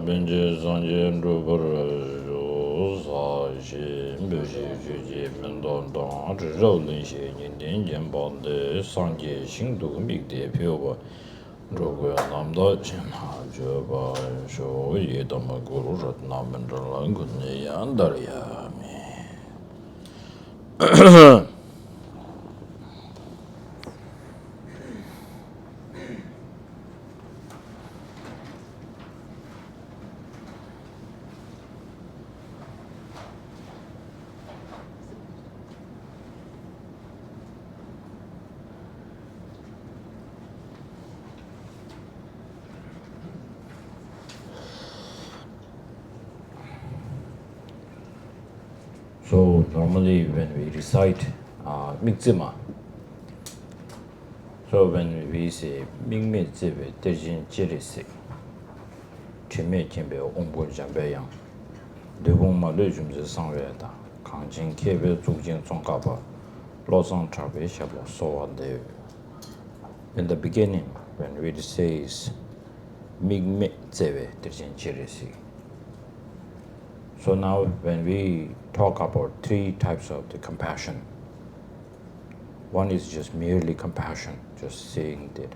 Binji Sanjin Rubar Sa Shin Bishi Juji Mendon Dong Zhou Shi Nin Jen Bon De Sanje Xing Du Mig De Pyo Ba Zhugu Nam Da Chen Ha Ju Ba Shu Yi Dam Guru Rat Nam Ben Zhen Lan Kun Ni Yan Dar Ya Mi So normally when we recite Migzima, so when we say Mingme Zive Dejin Jirisi, Chime Kimbe Ombun Jambe Yang, Debong Ma Lejum Sangweda, Kangjin Kebe Zujin Zongkaba, Losang Trabe Shabla Soa De. In the beginning, when we say Mingme Zive Dejin Jirisi. So now when we talk about three types of the compassion, one is just merely compassion, just saying that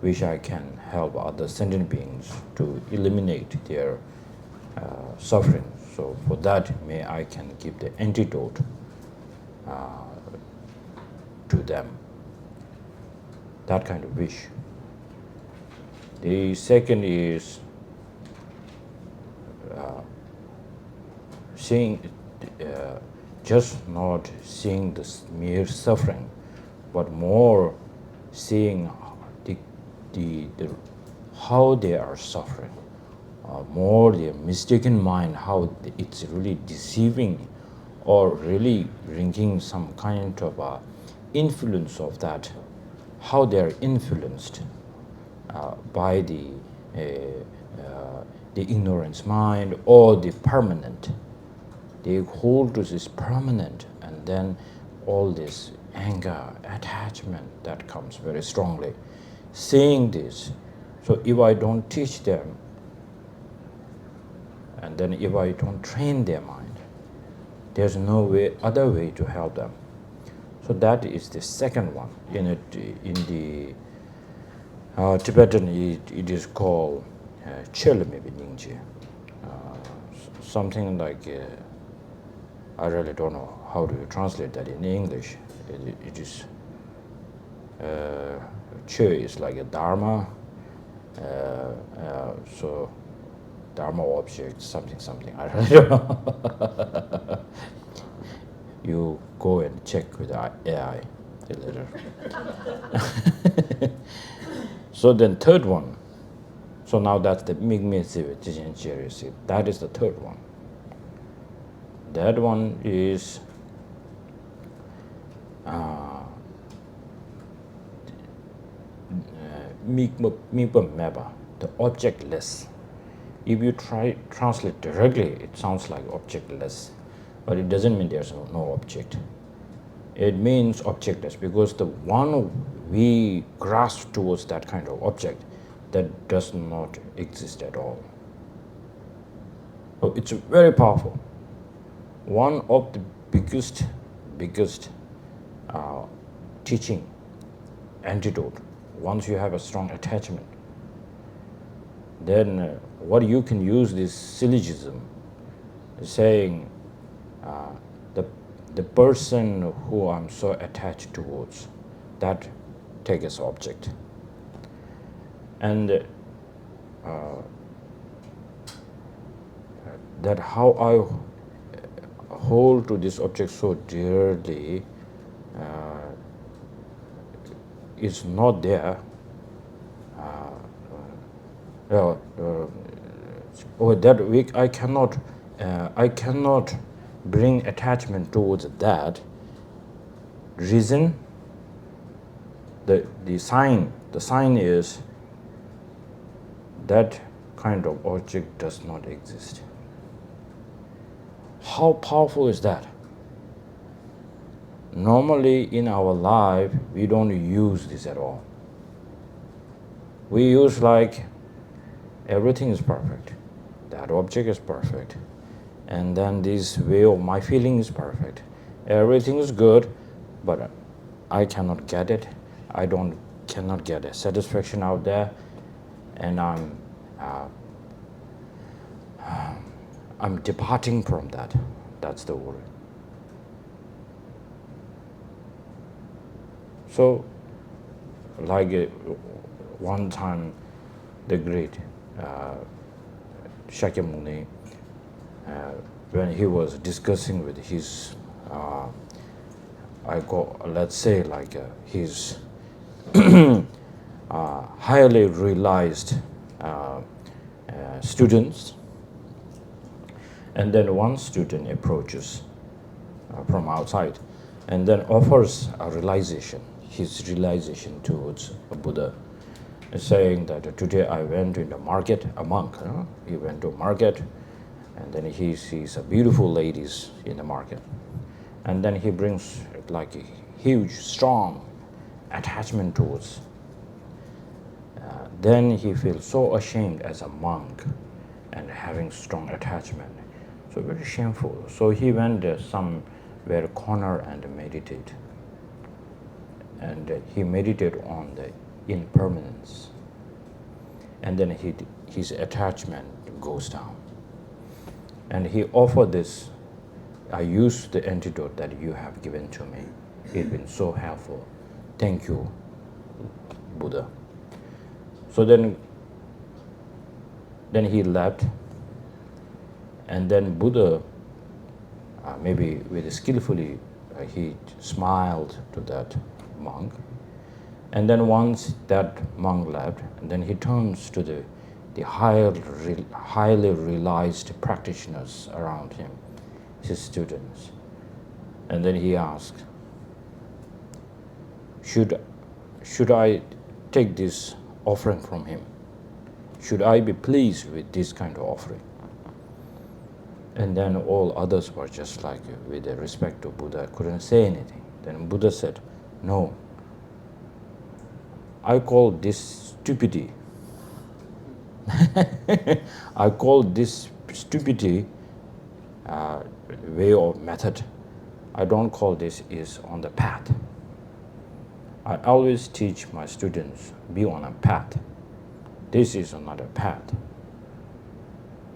wish I can help other sentient beings to eliminate their suffering. So for that, may I can give the antidote to them. That kind of wish. The second is seeing, just not seeing the mere suffering, but more seeing the how they are suffering, more their mistaken mind, how it's really deceiving or really bringing some kind of influence of that, how they are influenced by the ignorance mind or the permanent. They hold to this permanent, and then all this anger, attachment that comes very strongly. Seeing this, so if I don't teach them, and then if I don't train their mind, there's no way, other way to help them. So that is the second one. In the Tibetan, it is called Chelmebi Ningje, something like. I really don't know how to translate that in English. It is Che is like a Dharma, so Dharma object, something. I really don't know. You go and check with AI later. So then third one. So now that's the Mingme Zive Jijin Jirisi. That is the third one. That one is Mingpa Meba, the objectless. If you try translate directly, it sounds like objectless, but it doesn't mean there's no object. It means objectless because the one we grasp towards that kind of object, that does not exist at all. So it's very powerful. One of the biggest teaching antidote, once you have a strong attachment, then what you can use this syllogism, saying the person who I'm so attached towards, that take as object. And that how I hold to this object so dearly is not there. That week I cannot bring attachment towards that. Reason, the sign is that kind of object does not exist. How powerful is that? Normally in our life, we don't use this at all. We use like everything is perfect. that object is perfect, and then this way of my feeling is perfect. Everything is good, but I cannot get it. I don't cannot get a satisfaction out there, and I'm departing from that. That's the word. So, like one time, the great Shakyamuni, when he was discussing with his, let's say like his highly realized students, and then one student approaches from outside and then offers a realization, his realization towards a Buddha, saying that today I went in the market, a monk, he went to market, and then he sees a beautiful ladies in the market, and then he brings like a huge, strong attachment towards. Then he feels so ashamed as a monk and having strong attachment, so very shameful. So he went somewhere corner and meditate, and he meditated on the impermanence, and then his attachment goes down, and he offered this. I use the antidote that you have given to me. It's been so helpful. Thank you, Buddha. So then he left, and then Buddha, maybe with skillfully, he smiled to that monk, and then once that monk left, and then he turns to the highly realized practitioners around him, his students, and then he asked, should I take this offering from him? Should I be pleased with this kind of offering? And then all others were just like, with the respect to Buddha, couldn't say anything. Then Buddha said, no, I call this stupidity. I call this stupidity way or method. I don't call this is on the path. I always teach my students, be on a path. This is another path.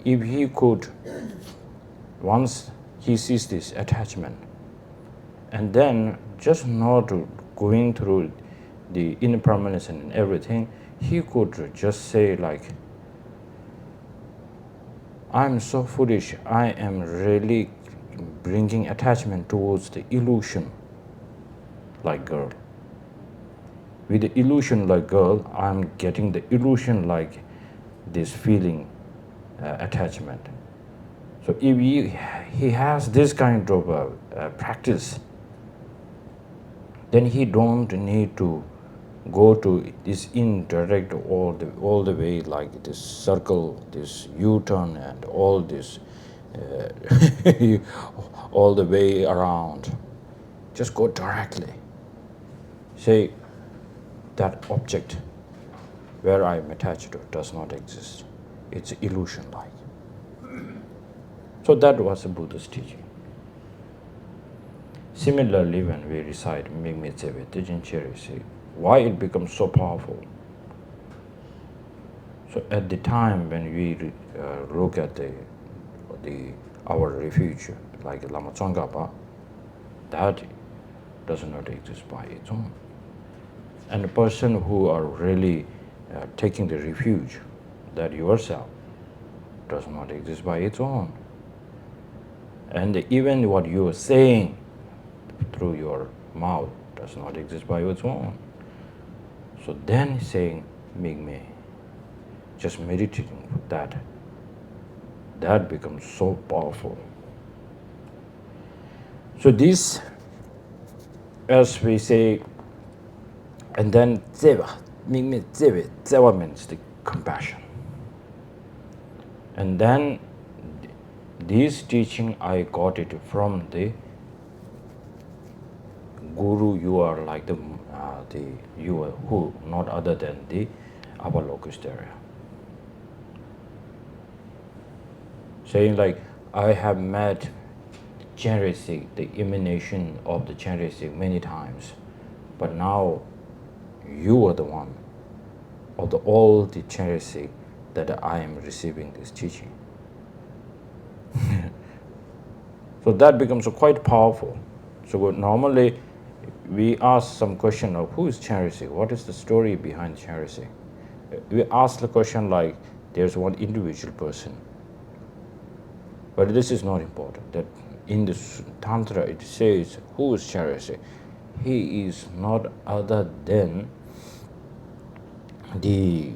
If he could, once he sees this attachment, and then just not going through the impermanence and everything, he could just say like, I'm so foolish, I am really bringing attachment towards the illusion like girl. With the illusion like girl, I'm getting the illusion like this feeling attachment. So if he has this kind of practice, then he don't need to go to this indirect all the way, like this circle, this U-turn, and all this all the way around. Just go directly. Say, that object where I am attached to does not exist. It's illusion-like. So that was the Buddha's teaching. Similarly, when we recite Mingme Tsebe Tejin Cherisi, why it becomes so powerful? So at the time when we look at our refuge, like Lama Tsongkhapa, that does not exist by its own. And the person who are really taking the refuge, that yourself, does not exist by its own. And even what you are saying through your mouth does not exist by its own. So then saying Mingme, just meditating that becomes so powerful. So this, as we say, and then Tseva, Mingme Tseva, Tseva means the compassion. And then this teaching, I got it from the Guru. You are like you are who, not other than the Avalokiteshvara. saying like, I have met Chenrezig, the emanation of the Chenrezig many times, but now you are the one of all the Chenrezig that I am receiving this teaching. So that becomes quite powerful. So normally we ask some question of who is Chenrezig? What is the story behind Chenrezig? We ask the question like there's one individual person. But this is not important. That in the Tantra it says who is Chenrezig? He is not other than the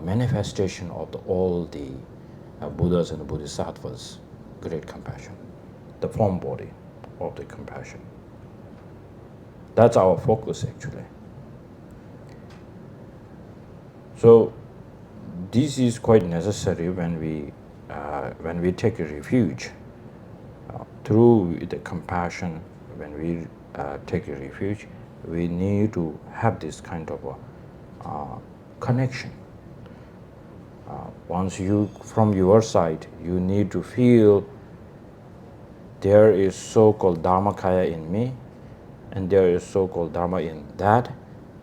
manifestation of all the Buddhas and the Bodhisattvas' great compassion, the form body of the compassion. That's our focus actually. So this is quite necessary when we take a refuge through the compassion. When we take a refuge, we need to have this kind of a connection. Once you, from your side, you need to feel there is so-called Dharmakaya in me, and there is so-called Dharma in that,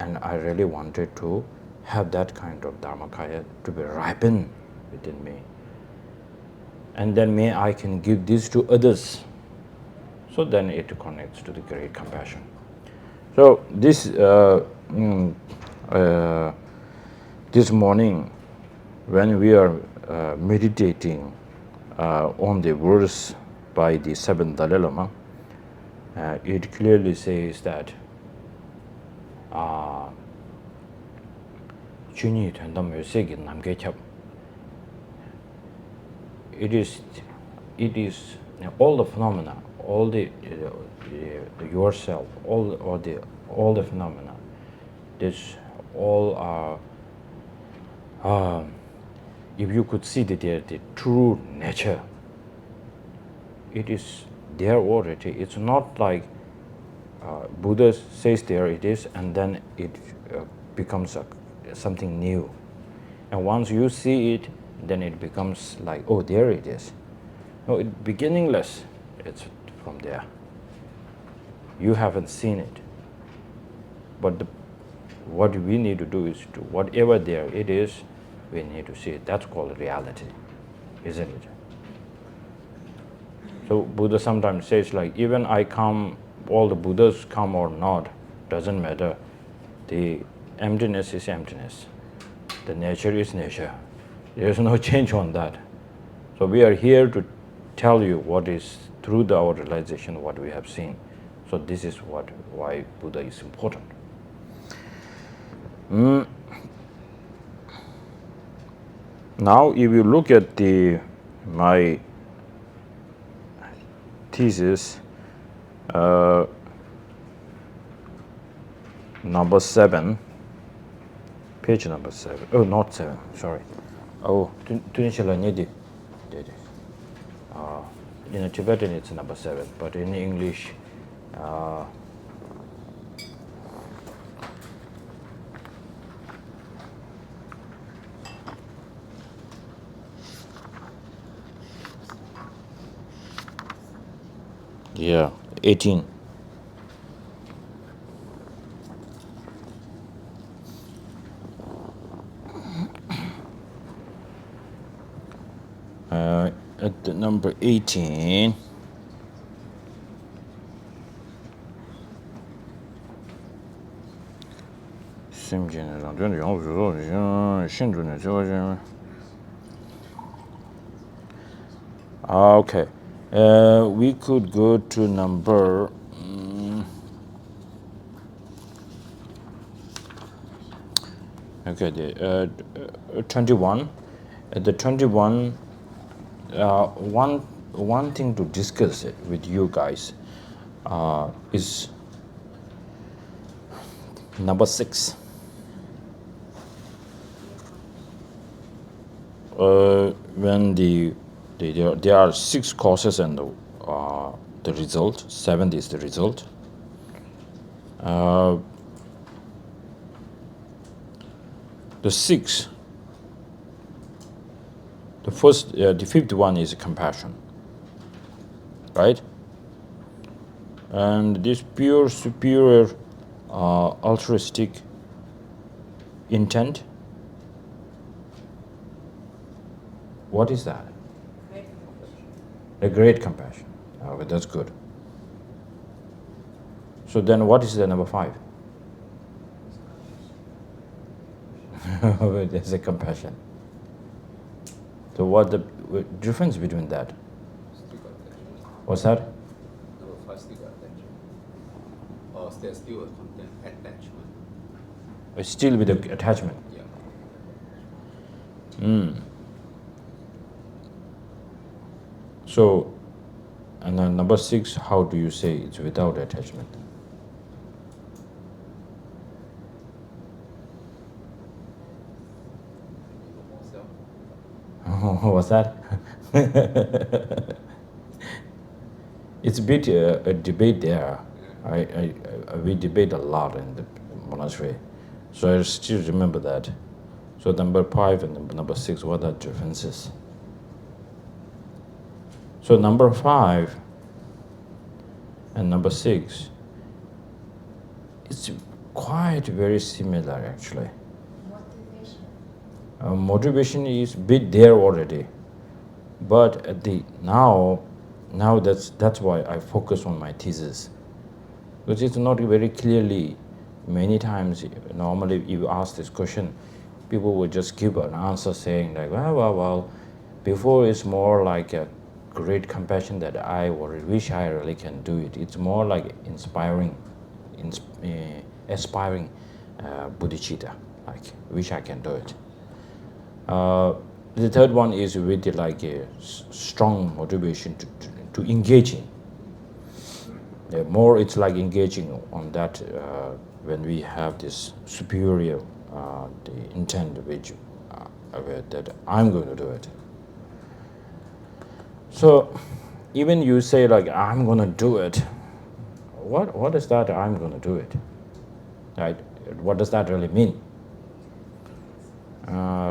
and I really wanted to have that kind of Dharmakaya to be ripened within me. And then may I can give this to others. So then it connects to the great compassion. So this this morning, when we are meditating on the verse by the seventh Dalai Lama, it clearly says that it is all the phenomena, all the yourself, all the phenomena. This all are. If you could see the true nature, it is there already. It's not like Buddha says there it is, and then it becomes something new. And once you see it, then it becomes like, oh, there it is. No, it's beginningless. It's from there. You haven't seen it. But what we need to do is to, whatever there it is, we need to see it. That's called reality, isn't it? So Buddha sometimes says like, even I come, all the Buddhas come or not, doesn't matter. The emptiness is emptiness. The nature is nature. There is no change on that. So we are here to tell you what is through our realization, what we have seen. So this is why Buddha is important. Now, if you look at my thesis, number 7, page number 7. Oh, not 7. Sorry. Oh, in Tibetan it's number 7, but in English, yeah, 18. At the number 18, okay, we could go to number 21. At the 21, one thing to discuss it with you guys is number 6. When there are 6 causes and the result, 7 is the result. The 6 The fifth one is compassion, right? And this pure, superior, altruistic intent. What is that? A great compassion. Okay, that's good. So then what is the number 5? There's a compassion. So what the difference between that? What's that? Number 5 still attachment. Or there's still a content attachment. It's still with the attachment. Yeah. So, and then number 6, how do you say it's without attachment? What's that? It's a bit a debate there. We debate a lot in the monastery, so I still remember that. So number 5 and number 6, what are the differences? So number 5 and number 6, it's quite very similar actually. Motivation is bit there already, but at the now that's why I focus on my thesis, because it's not very clearly. Many times, normally, if you ask this question, people will just give an answer saying like, well, before it's more like a great compassion that I wish I really can do it. It's more like inspiring, aspiring bodhicitta, like wish I can do it. The third one is really like a strong motivation to engage in. More it's like engaging on that when we have this superior the intent which that I'm going to do it. So even you say like I'm going to do it, what is that I'm going to do it? Right? What does that really mean?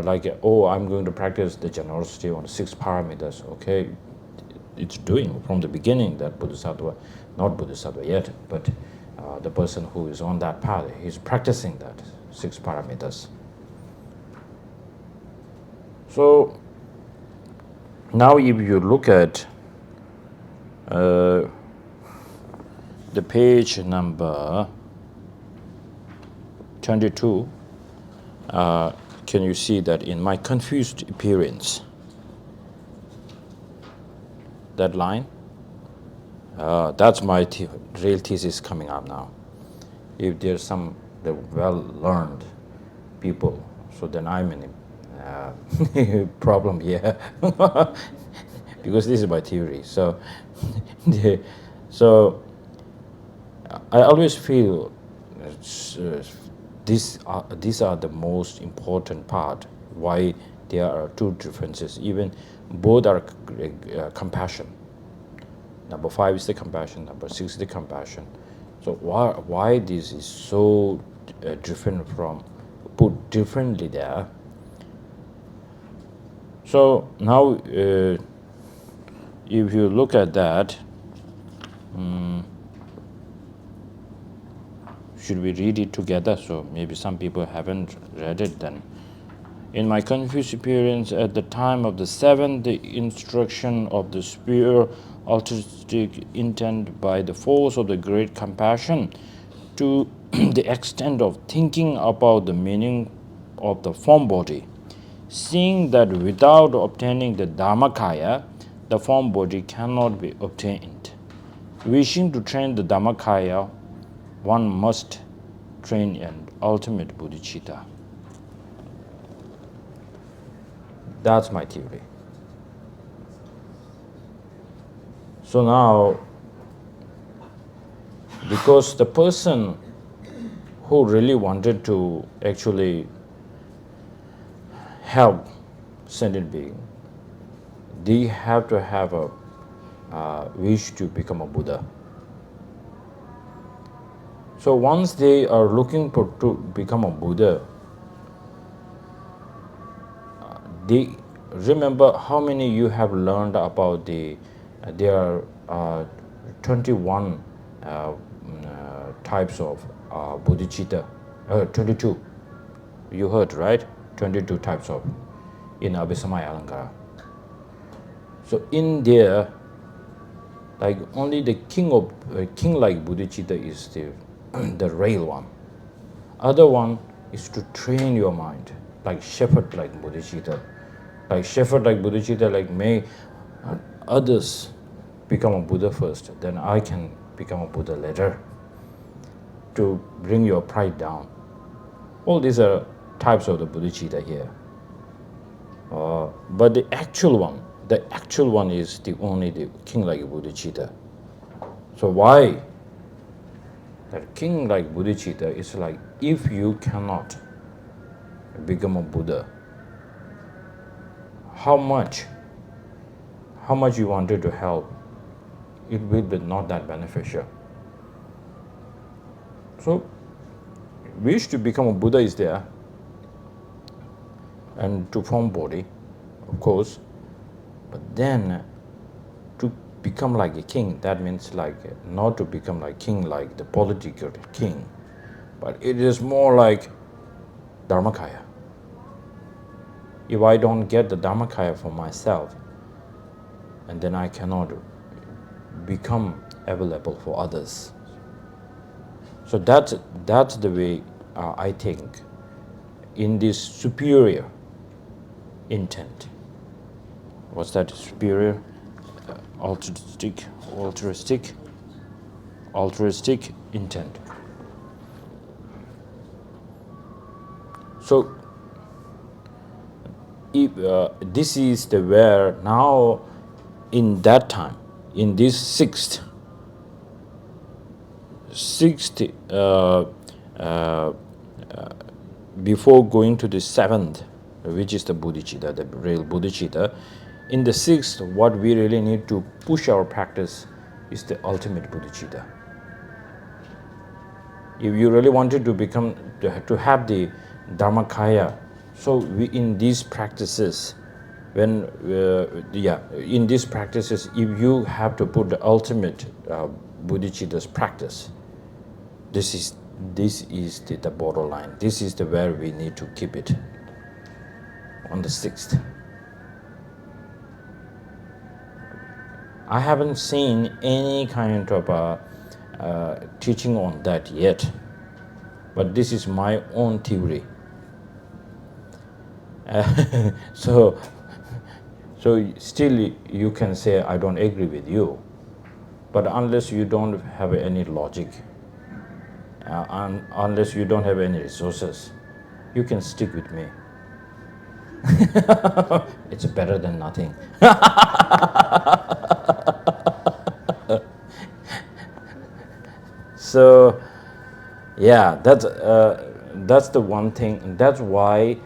Like, I'm going to practice the generosity on 6 parameters. Okay, it's doing from the beginning that bodhisattva, not bodhisattva yet, but the person who is on that path, he's practicing that 6 parameters. So now if you look at the page number 22, can you see that in my confused appearance, that line, that's my real thesis coming up now. If there's some the well-learned people, so then I'm in a problem here because this is my theory. So, so I always feel these are the most important part. Why there are 2 differences. Even both are compassion. Number 5 is the compassion. Number 6 is the compassion. So why this is so different from put differently there? So now, if you look at that, should we read it together? So maybe some people haven't read it then. In my confused appearance, at the time of the 7th, the instruction of the pure altruistic intent by the force of the great compassion, to the extent of thinking about the meaning of the form body, seeing that without obtaining the Dharmakaya, the form body cannot be obtained. Wishing to train the Dharmakaya, one must train an ultimate bodhicitta. That's my theory. So now, because the person who really wanted to actually help sentient being, they have to have a wish to become a Buddha. So once they are looking to become a Buddha, remember how many you have learned about there are 21 types of bodhicitta, 22. You heard, right? 22 types of in Abhisamaya Alankara. So in there, like only the king like bodhicitta is the the real one. Other one is to train your mind, like shepherd like bodhicitta. Like shepherd like bodhicitta, like may others become a Buddha first, then I can become a Buddha later, to bring your pride down. All these are types of the bodhicitta here. But the actual one is only the king-like bodhicitta. So why? That king-like bodhicitta is like, if you cannot become a Buddha, how much you wanted to help, it will be not that beneficial. So wish to become a Buddha is there, and to form body, of course, but then to become like a king, that means like not to become like king like the political king, but it is more like Dharmakaya. If I don't get the Dharmakaya for myself, and then I cannot become available for others. So that's the way I think in this superior intent. What's that? Superior, altruistic intent. So if this is the where now, in that time, in this sixth before going to the seventh, which is the bodhicitta, the real bodhicitta, in the sixth, what we really need to push our practice is the ultimate bodhicitta. If you really wanted to become, to have the Dharmakaya, so in these practices, in these practices, if you have to put the ultimate bodhicitta's practice, this is the borderline. This is the where we need to keep it on the sixth. I haven't seen any kind of teaching on that yet, but this is my own theory. So still you can say I don't agree with you, but unless you don't have any logic, unless you don't have any resources, you can stick with me. It's better than nothing. So yeah, that's the one thing, and that's why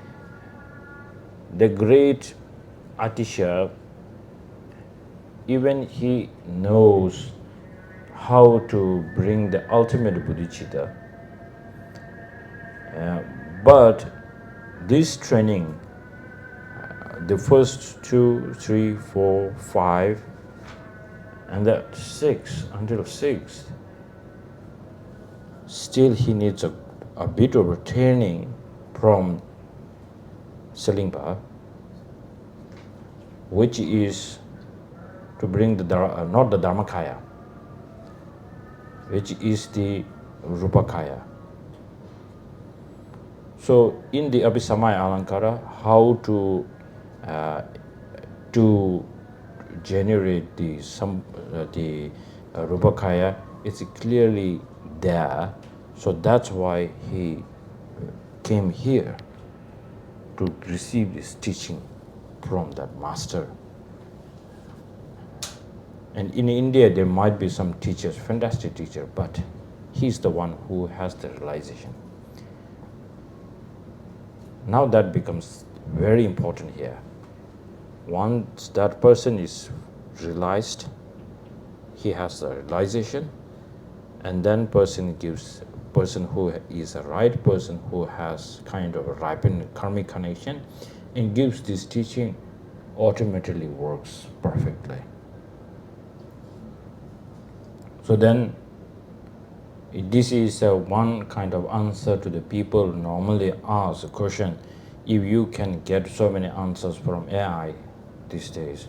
the great Atisha, even he knows how to bring the ultimate bodhicitta, but this training, the first 2, 3, 4, 5, and that 6 until 6, still he needs a bit of a training from Selingpa, which is to bring not the Dharmakaya, which is the Rupakaya. So in the Abhisamaya Alankara, how to generate the Rupakaya, it's clearly there. So that's why he came here to receive this teaching from that master. And in India, there might be some teachers, fantastic teacher, but he's the one who has the realization. Now that becomes very important here. Once that person is realized, he has the realization, and then person who is a right person, who has kind of a ripened karmic connection, and gives this teaching, automatically works perfectly. So then this is one kind of answer to the people normally ask a question. If you can get so many answers from AI these days,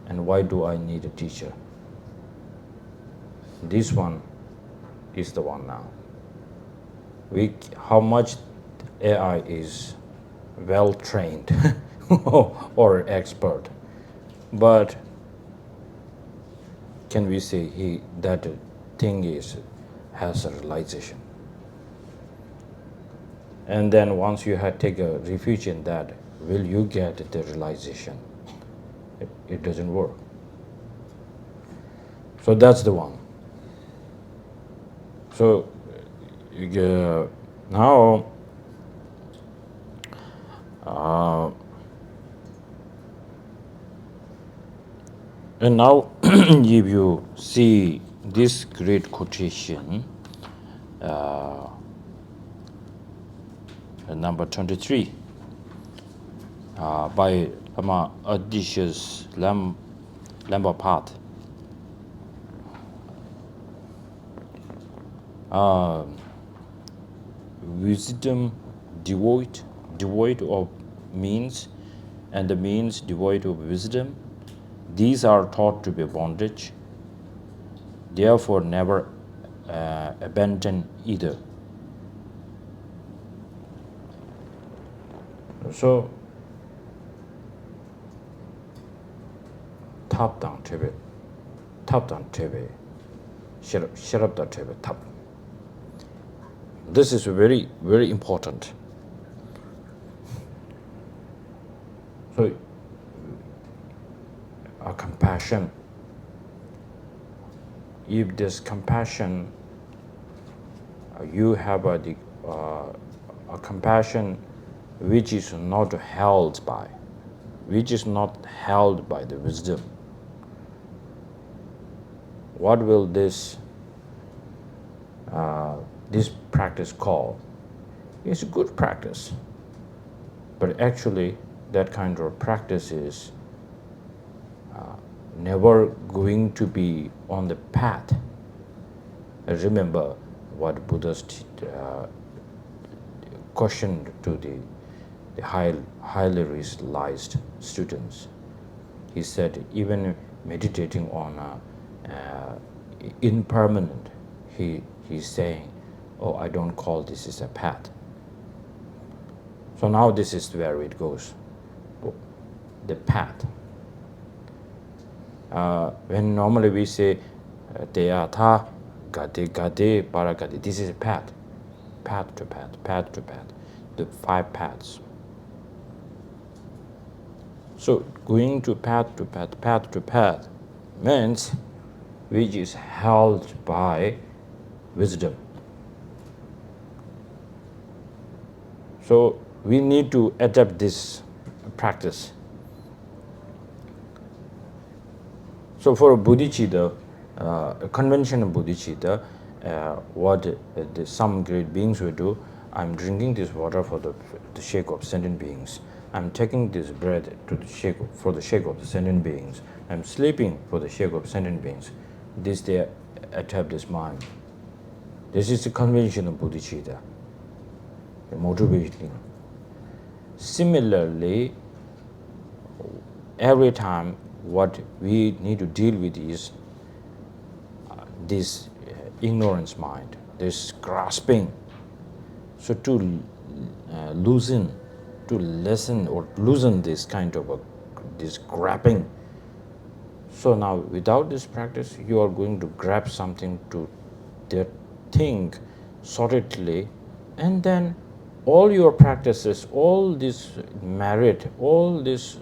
and why do I need a teacher? This one is the one now. How much AI is well trained or expert, but can we say that thing has a realization? And then once you take a refuge in that, will you get the realization? It doesn't work. So that's the one. So now and now if you see this great quotation, number 23, by Odysseus Lamberpath. Wisdom devoid of means, and the means devoid of wisdom, these are thought to be bondage. Therefore, never abandon either. So, top down tebe, shut up that tebe, top. This is very, very important. So, a compassion. If this compassion, you have a compassion which is not held by the wisdom, what will this practice call? It's a good practice, but actually that kind of practice is never going to be on the path. Remember what Buddha's questioned to the highly realized students. He said, even meditating on impermanent, he's saying, oh, I don't call this is a path. So now this is where it goes, the path. When normally we say, Teyatha, Gade, Paragade, this is a path to path, the 5 paths. So going to path to path means which is held by wisdom. So we need to adapt this practice. So for bodhicitta, a conventional bodhicitta, what some great beings will do, I'm drinking this water for the sake of sentient beings. I'm taking this bread for the sake of the sentient beings. I'm sleeping for the sake of sentient beings. This they adapt this mind. This is the conventional bodhicitta, the motivating. Similarly, every time what we need to deal with is this ignorance mind, this grasping. So to loosen this kind of this grabbing. So now without this practice, you are going to grab something to think solidly, and then all your practices, all this merit, all this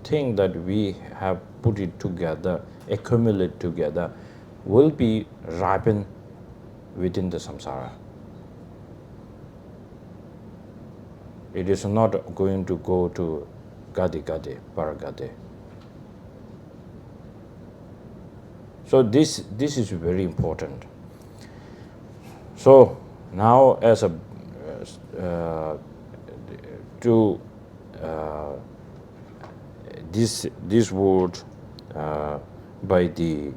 thing that we have put it together, accumulate together, will be ripened within the samsara. It is not going to go to Gade, Paragade. So this is very important. So now as a this word by the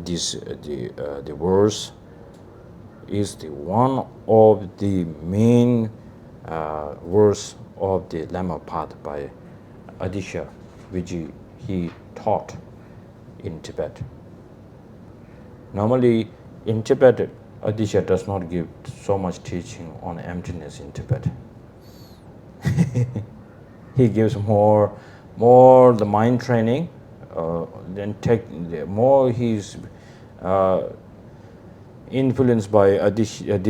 the verse is the one of the main verse of the Lama path by Adisha, which he taught in Tibet. Normally, in Tibet, Adisha does not give so much teaching on emptiness in Tibet. He gives more the mind training, then more he's influenced by the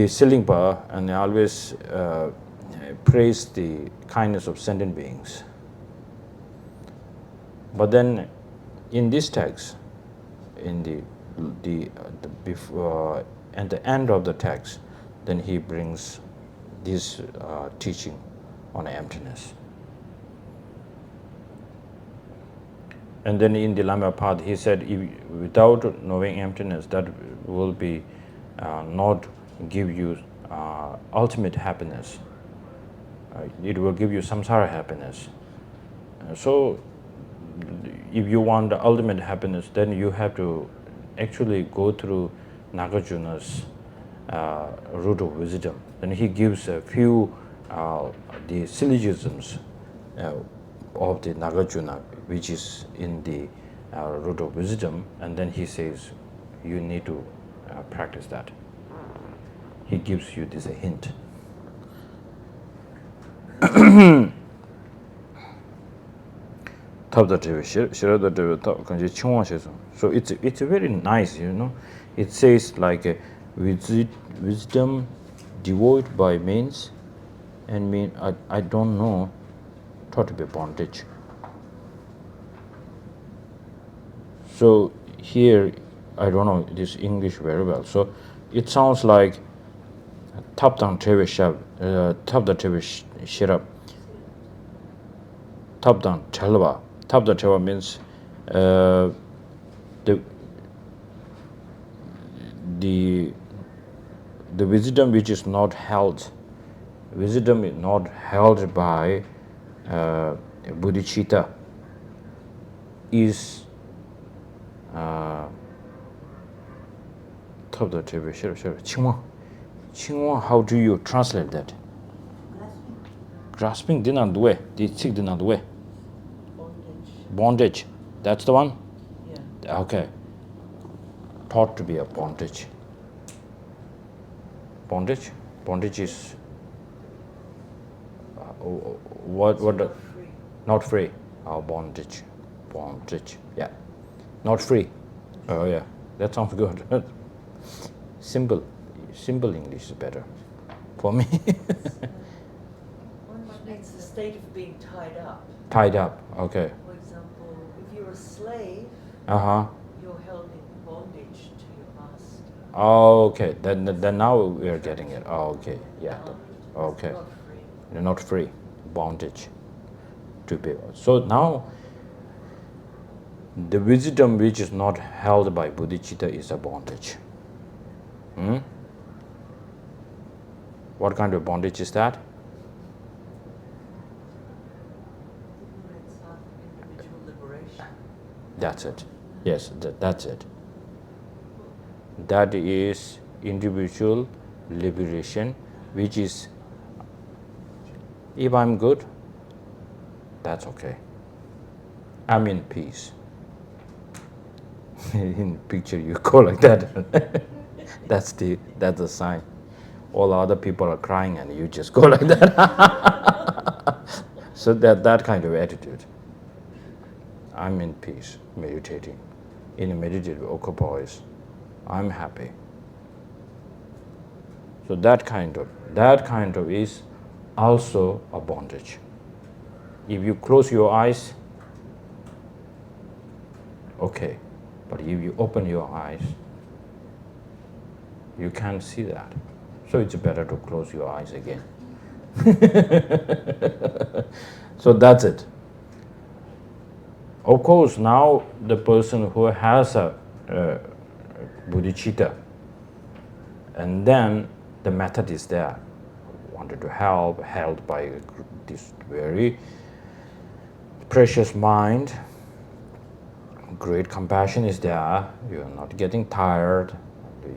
Silingpa and always praise the kindness of sentient beings. But then, in this text, in at the end of the text, then he brings this teaching on emptiness. And then in the Lama path, he said, without knowing emptiness, that will be not give you ultimate happiness. It will give you samsara happiness. So, if you want the ultimate happiness, then you have to actually go through Nagarjuna's root of wisdom. Then he gives a few the syllogisms of the Nagarjuna, which is in the root of wisdom, and then he says you need to practice that. He gives you this a hint. So it's very nice, It says like wisdom devoid by means, and I don't know, thought to be bondage. So here I don't know this English very well. So it sounds like Tapdan Tewe Shirab. Tapdan Telva. Tapdan Telva means the wisdom which is not held. Wisdom is not held by bodhicitta is how do you translate that? Grasping dinan duwe, the sik dinan duwe. Bondage. That's the one? Yeah. Okay. Thought to be a bondage. Bondage? Bondage is what not free. Bondage. Bondage. Yeah. Not free. Oh yeah. That sounds good. Simple English is better for me. It's the state of being tied up. Tied up, okay. For example, if you're a slave, you're held in bondage to your master. Oh, okay. Then now we are getting it. Oh, okay. Yeah. Okay. Not free. You're not free. Bondage to be. So now the wisdom which is not held by bodhicitta is a bondage. What kind of bondage is that? It's individual liberation. That's it. Yes, that's it. That is individual liberation, which is, if I'm good, that's okay. I'm in peace. In picture you go like that. That's the sign. All other people are crying and you just go like that. So that kind of attitude. I'm in peace, meditating. In a meditative occupies, I'm happy. So that kind of is also a bondage. If you close your eyes, okay. But if you open your eyes, you can't see that. So it's better to close your eyes again. So that's it. Of course, now the person who has a bodhicitta, and then the method is there, wanted to help, held by this very precious mind, great compassion is there. You're not getting tired.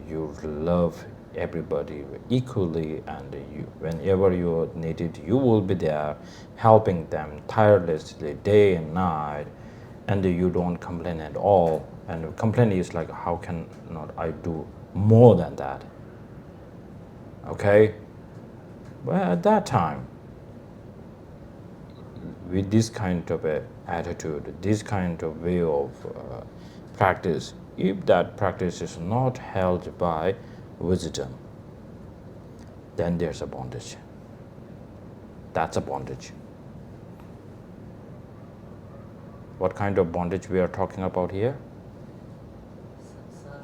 You love everybody equally, and whenever you're needed, you will be there, helping them tirelessly, day and night, and you don't complain at all. And complaint is like, how can not I do more than that? Okay? Well, at that time, with this kind of a attitude, this kind of way of practice, if that practice is not held by wisdom, then there's a bondage. That's a bondage. What kind of bondage we are talking about here?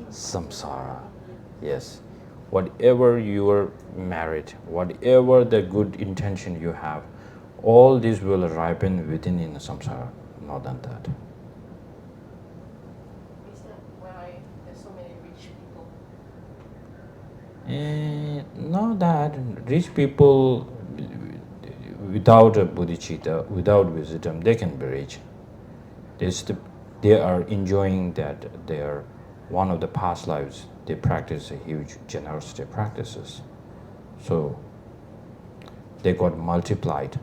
Samsara. Yes. Whatever you are married, whatever the good intention you have, all this will ripen within in samsara, not than that. Is that why there's so many rich people? Not that rich people without a bodhicitta, without wisdom, they can be rich. They are enjoying that they are one of the past lives. They practice a huge generosity practices, so they got multiplied.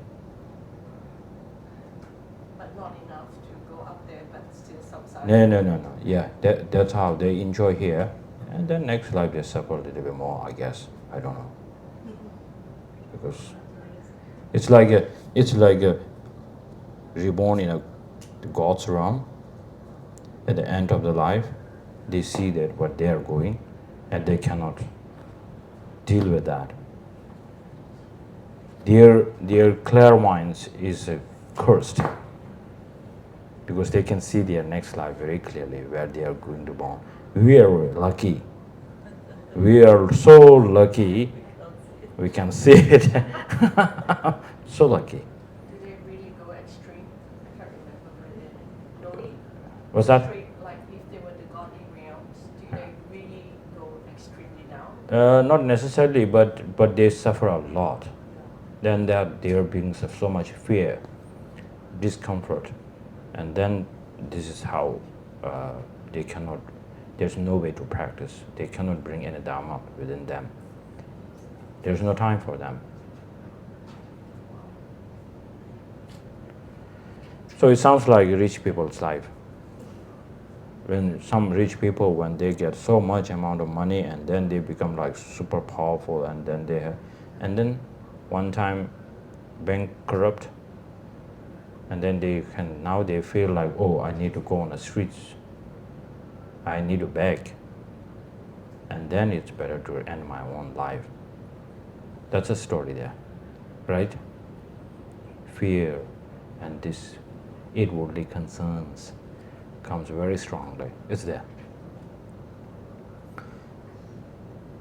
But not enough to go up there, but still samsara. No. Yeah, that's how they enjoy here, and then next life they suffer a little bit more, I guess. I don't know, because it's like a reborn in a God's realm. At the end of the life, they see that what they are going, and they cannot deal with that. Their clairvoyance is cursed, because they can see their next life very clearly where they are going to born. We are lucky. We are so lucky. We can see it. So lucky. Do they really go extreme? I can't remember, but no need. What's that? Extreme, like if they were the godly realms, do they really go extremely down? Not necessarily, but they suffer a lot. Then they are being so much fear, discomfort, and then this is how they cannot. There's no way to practice. They cannot bring any dharma within them. There's no time for them. So it sounds like rich people's life. When some rich people, when they get so much amount of money, and then they become like super powerful, and then one time bankrupt, and then they feel like, oh, I need to go on the streets. I need to beg. And then it's better to end my own life. That's a story there, right? Fear and this inwardly concerns comes very strongly. It's there.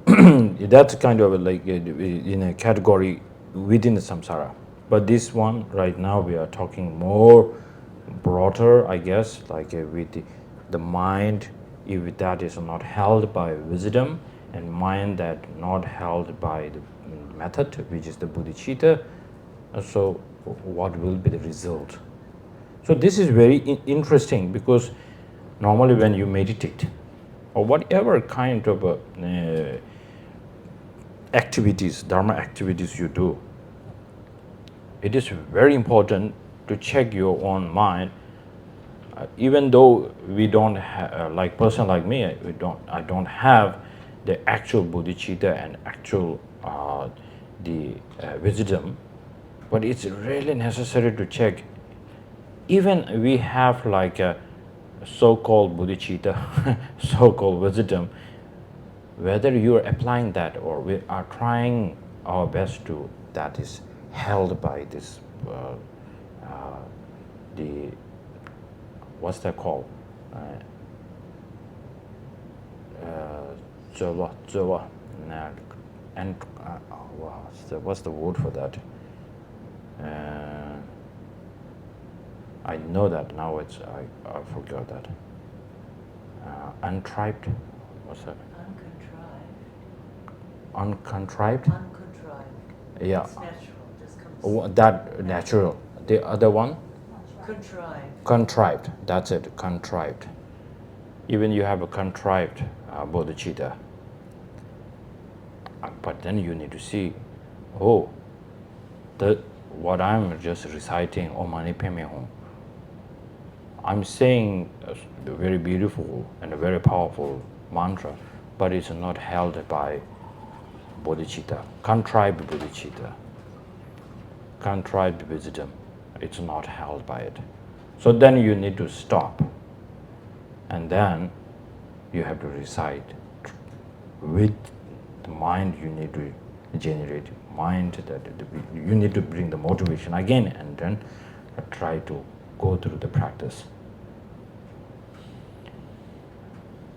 That's kind of like in a category within the samsara. But this one right now we are talking more broader, I guess, like with the mind, if that is not held by wisdom, and mind that not held by the method, which is the bodhicitta. So what will be the result? So this is very interesting, because normally when you meditate or whatever kind of activities, dharma activities you do, it is very important to check your own mind. Even though we don't have, like person like me, I don't have the actual bodhicitta and actual wisdom, but it's really necessary to check. Even we have like a so-called bodhicitta, so-called wisdom, whether you are applying that or we are trying our best to, that is held by this the what's that called? And what's the word for that? I know that now. I forgot that. Untribed. What's that? Uncontrived. Uncontrived. Uncontrived. Yeah. It's natural. Just comes. That natural. The other one. Contrived. That's it. Contrived. Even you have a contrived bodhicitta. But then you need to see, oh, what I'm just reciting, Om Mani Padme Hum, I'm saying a very beautiful and a very powerful mantra, but it's not held by bodhicitta, contrived bodhicitta, contrived wisdom. It's not held by it. So then you need to stop, and then you have to recite with the mind. You need to generate mind, that you need to bring the motivation again, and then try to go through the practice.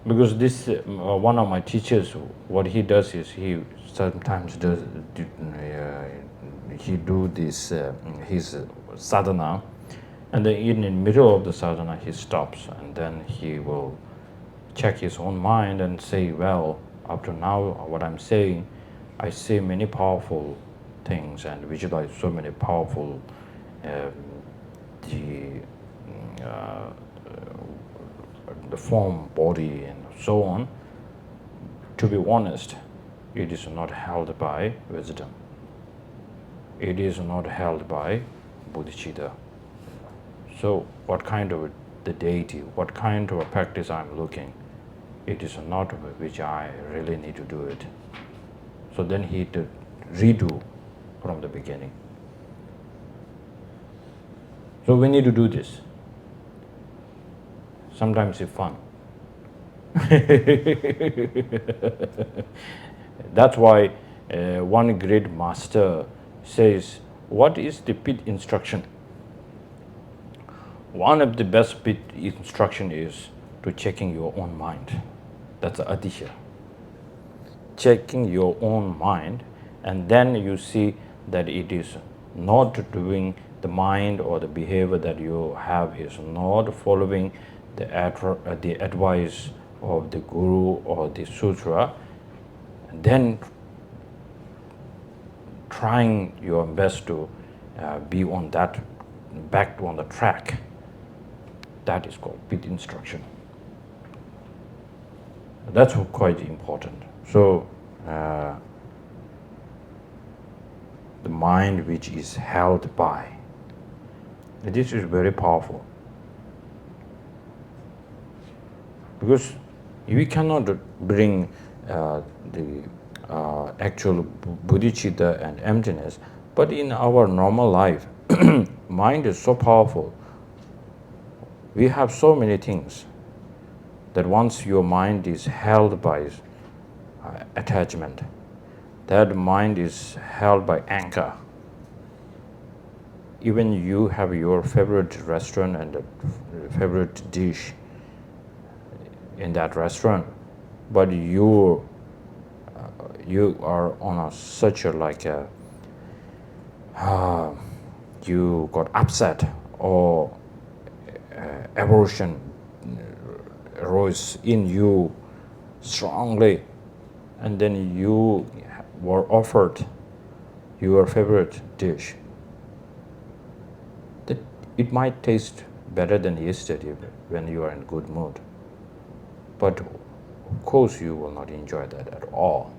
Because this one of my teachers, what he does is he sometimes he do this his sadhana, and then in the middle of the sadhana he stops, and then he will check his own mind and say, well, up to now what I'm saying, I say many powerful things and visualize so many powerful the form, body, and so on. To be honest, it is not held by wisdom. It is not held by bodhicitta. So what kind of the deity, what kind of a practice I'm looking, it is not which I really need to do it. So then he to redo from the beginning. So we need to do this. Sometimes it's fun. That's why one great master says, what is the pit instruction? One of the best pit instruction is to checking your own mind. That's adisha. Checking your own mind, and then you see that it is not doing the mind, or the behavior that you have is not following the advice of the guru or the sutra, and then trying your best to be on that, back on the track. That is called pit instruction. That's quite important. So the mind which is held by, this is very powerful. Because we cannot bring the actual bodhicitta and emptiness, but in our normal life, mind is so powerful. We have so many things that once your mind is held by attachment, that mind is held by anchor. Even you have your favorite restaurant and a favorite dish in that restaurant, but you are on such a you got upset, or aversion arose in you strongly, and then you were offered your favorite dish. That it might taste better than yesterday when you are in good mood, but of course you will not enjoy that at all.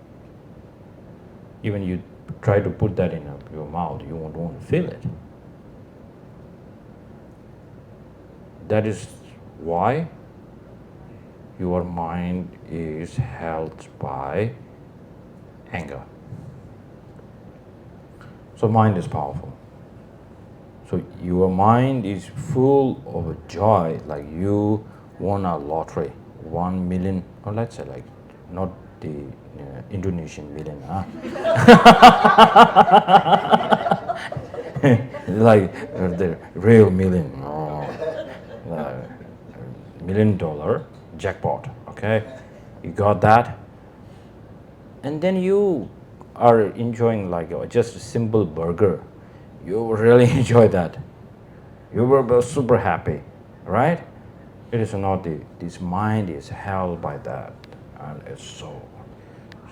Even you try to put that in your mouth, you won't want to feel it. That is why your mind is held by anger. So mind is powerful. So your mind is full of joy, like you won a lottery, 1 million, or let's say like not the Indonesian million, huh? Like the real million, $1 million jackpot, okay? You got that, and then you are enjoying like just a simple burger. You really enjoy that. You were super happy, right? It is not this mind is held by that, and it's so.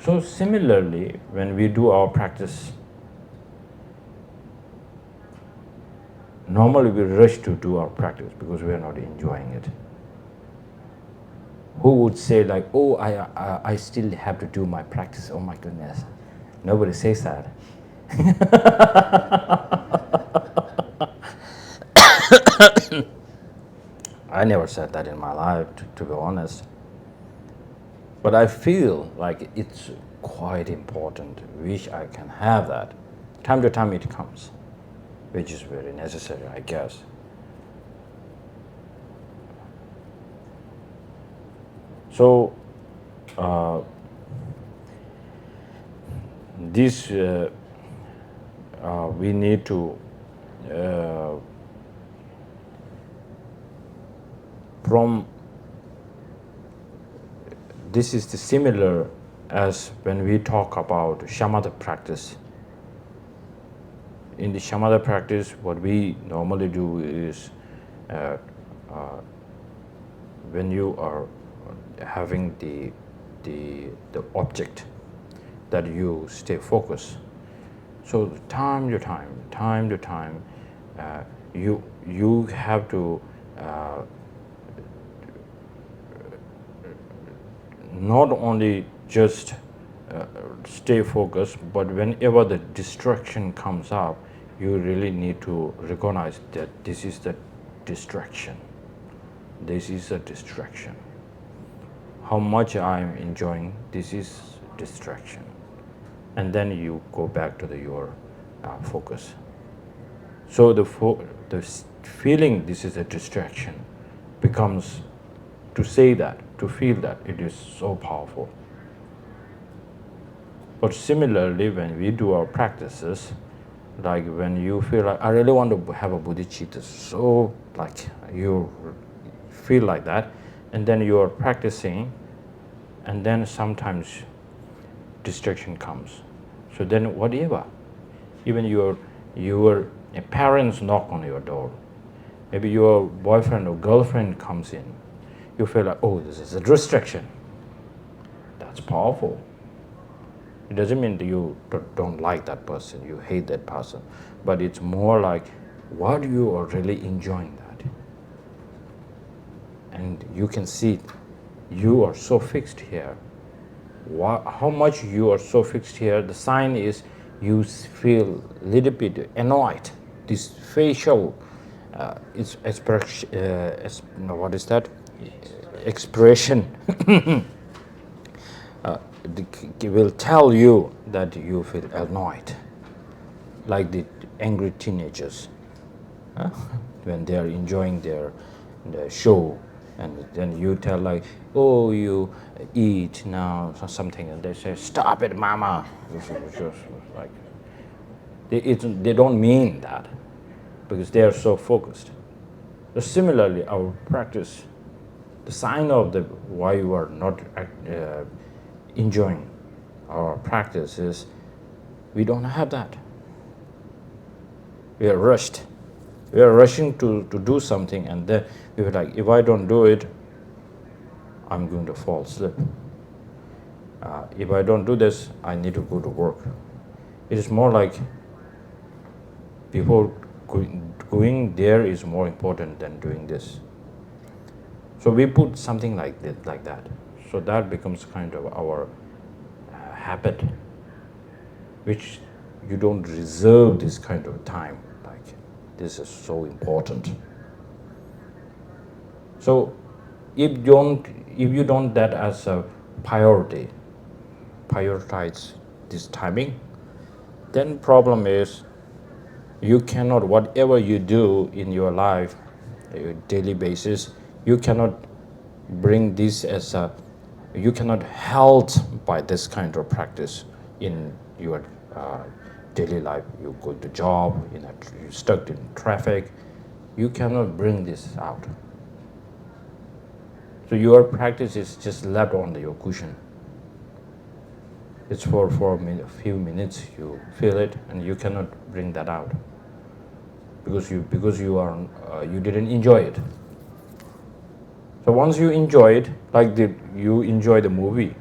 So similarly, when we do our practice, Normally we rush to do our practice because we are not enjoying it. Who would say like, oh, I still have to do my practice, oh my goodness. Nobody says that. I never said that in my life, to be honest. But I feel like it's quite important. Wish I can have that. Time to time it comes, which is very necessary, I guess. So, this we need to from this is the similar as when we talk about shamatha practice. In the shamatha practice, what we normally do is when you are having the object that you stay focused. So time to time, you have to not only just stay focused, but whenever the distraction comes up, you really need to recognize that this is the distraction. This is a distraction. How much I'm enjoying, this is distraction. And then you go back to your focus. So the feeling this is a distraction becomes, to say that, to feel that, it is so powerful. But similarly, when we do our practices, like when you feel like, I really want to have a bodhicitta, so like you feel like that, and then you are practicing, and then sometimes distraction comes. So then whatever, even your parents knock on your door, maybe your boyfriend or girlfriend comes in, you feel like, oh, this is a distraction. That's powerful. It doesn't mean that you don't like that person, you hate that person, but it's more like, what you are really enjoying that. And you can see you are so fixed here. How much you are so fixed here, the sign is you feel a little bit annoyed. This facial what is that? Expression will tell you that you feel annoyed, like the angry teenagers when they are enjoying their show, and then you tell like, oh, you eat now or something, and they say, stop it, mama. Like they don't mean that, because they are so focused. So similarly, our practice, the sign of why you are not enjoying our practice is we don't have that. We are rushed. We are rushing to do something, and then we were like, if I don't do it, I'm going to fall asleep. If I don't do this, I need to go to work. It is more like before going there is more important than doing this. So we put something like that. So that becomes kind of our habit, which you don't reserve this kind of time. Like, this is so important. So if you don't that as a priority, prioritize this timing, then problem is you cannot, whatever you do in your life, your daily basis, you cannot bring this as you cannot help by this kind of practice in your daily life. You go to job, you're stuck in traffic, you cannot bring this out. So your practice is just left on your cushion. It's for a few minutes, you feel it, and you cannot bring that out because you didn't enjoy it. So once you enjoy it, like you enjoy the movie,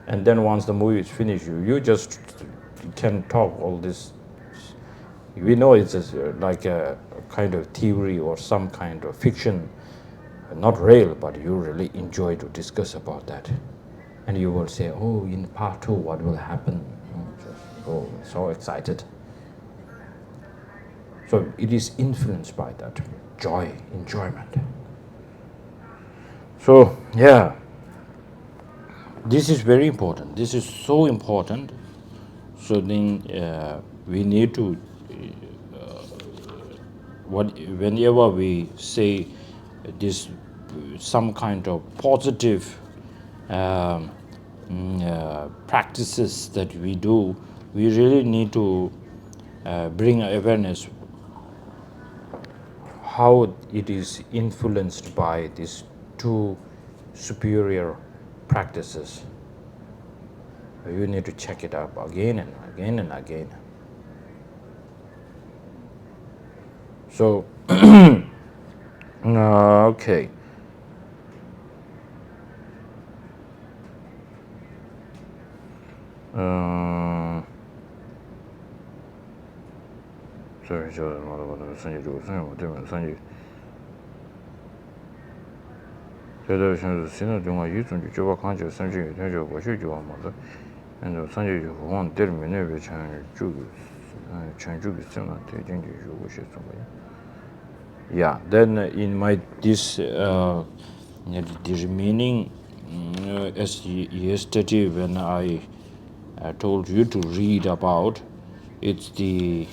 and then once the movie is finished, you just can talk all this. We know it's just like a kind of theory or some kind of fiction, not real, but you really enjoy to discuss about that. And you will say, oh, in part 2, what will happen? Oh, so excited. So it is influenced by that joy, enjoyment. So, yeah, this is very important. This is so important. So then we need to, whenever we say this, some kind of positive practices that we do, we really need to bring awareness how it is influenced by these two superior practices. You need to check it out again and again and again. So, okay. Sorry, yeah, then in my this the remaining as yesterday when I told you to read about, it's the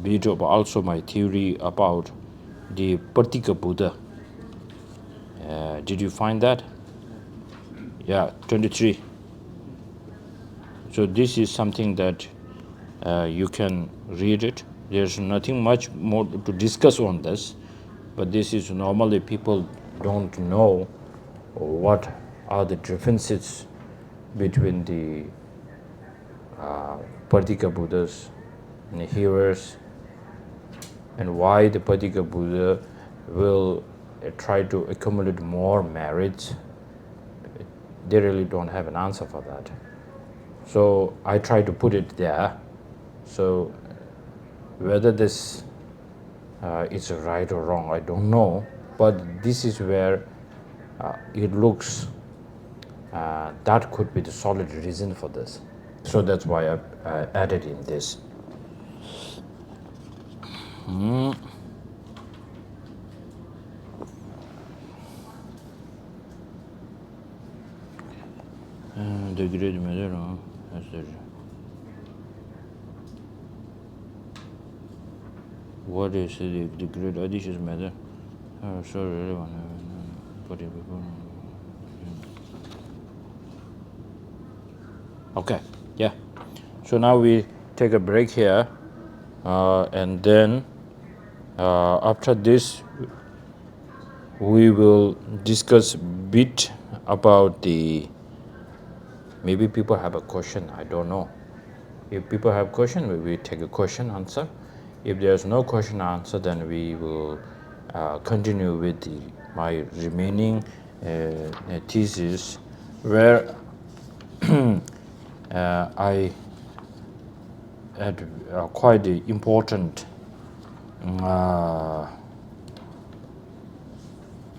bit of also my theory about the Patika Buddha. Did you find that? Yeah, 23. So this is something that you can read it. There's nothing much more to discuss on this, but this is normally people don't know what are the differences between the Patika Buddhas and the hearers, and why the Patika Buddha will try to accumulate more merits. They really don't have an answer for that. So I try to put it there. So whether this is right or wrong, I don't know. But this is where it looks that could be the solid reason for this. So that's why I added in this. The great matter, what is the great audacious matter? Sorry, okay, yeah. So now we take a break here, and then after this, we will discuss a bit about the. Maybe people have a question. I don't know. If people have question, we will take a question answer. If there's no question answer, then we will continue with my remaining thesis, where I had quite an important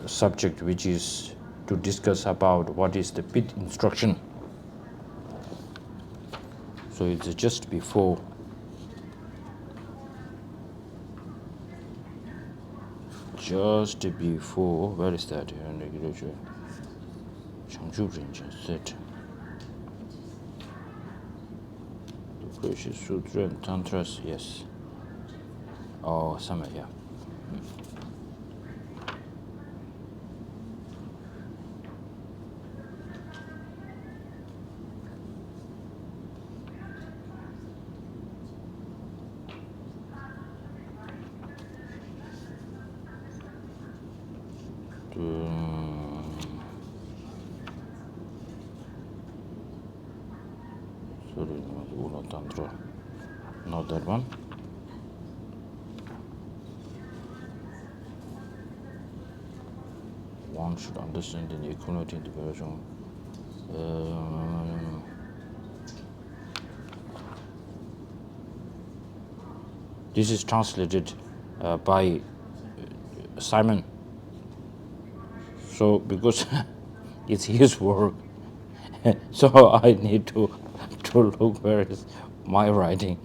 subject, which is to discuss about what is the pit instruction. So it's just before. Where is that? Changju Rinchen said. Sutra and Tantras, yes. Oh, somewhere, yeah. Sorry, Uno Tantra. Not that one. One should understand the equality in the version. This is translated by Simon. So because it's his work, so I need to look where is my writing.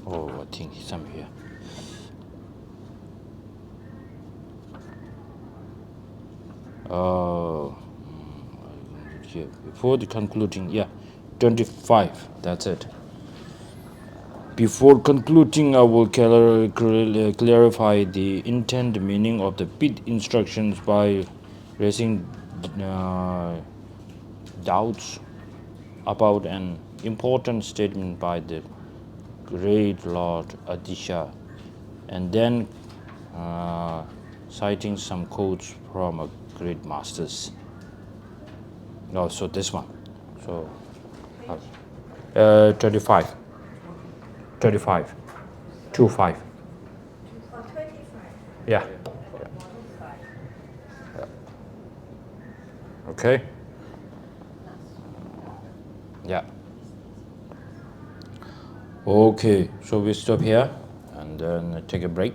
Oh, I think some here. Here before the concluding, 25. That's it. Before concluding, I will clarify the intent meaning of the bit instructions by raising doubts about an important statement by the great Lord Adisha, and then citing some quotes from a great masters. No, so this one. So 25. 25. 25. Oh, 25. Yeah. Okay. Yeah. Okay, so we stop here and then take a break.